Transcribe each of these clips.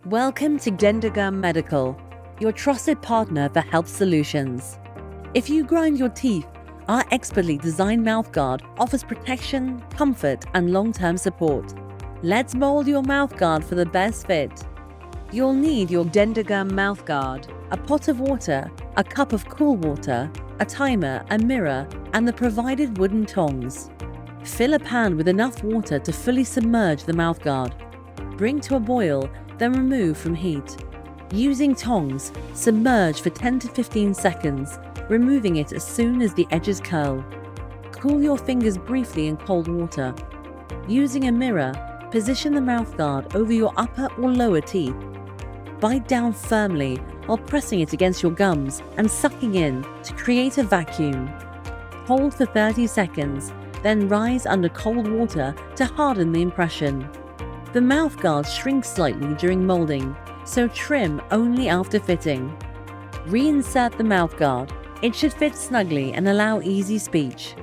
Welcome to Gendergum Medical, your trusted partner for health solutions. If you grind your teeth, our expertly designed mouthguard offers protection, comfort, and long-term support. Let's mold your mouthguard for the best fit. You'll need your Gendergum mouthguard, a pot of water, a cup of cool water, a timer, a mirror, and the provided wooden tongs. Fill a pan with enough water to fully submerge the mouthguard. Bring to a boil, then remove from heat. Using tongs, submerge for 10 to 15 seconds, removing it as soon as the edges curl. Cool your fingers briefly in cold water. Using a mirror, position the mouthguard over your upper or lower teeth. Bite down firmly while pressing it against your gums and sucking in to create a vacuum. Hold for 30 seconds, then rise under cold water to harden the impression. The mouthguard shrinks slightly during molding, so trim only after fitting. Reinsert the mouthguard. It should fit snugly and allow easy speech.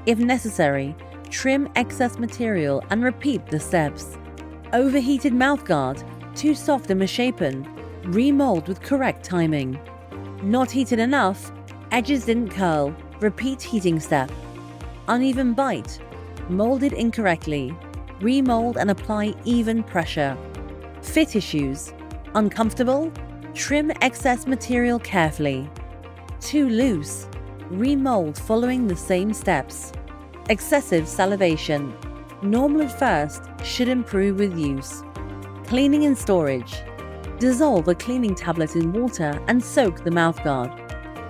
If necessary, trim excess material and repeat the steps. Overheated mouthguard, too soft and misshapen, remold with correct timing. Not heated enough, edges didn't curl, repeat heating step. Uneven bite, molded incorrectly, remold and apply even pressure. Fit issues, uncomfortable, trim excess material carefully. Too loose, remold following the same steps. Excessive salivation, normal at first, should improve with use. Cleaning and storage. Dissolve a cleaning tablet in water and soak the mouthguard.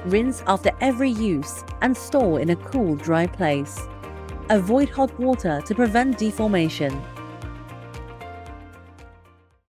Rinse after every use and store in a cool, dry place. Avoid hot water to prevent deformation.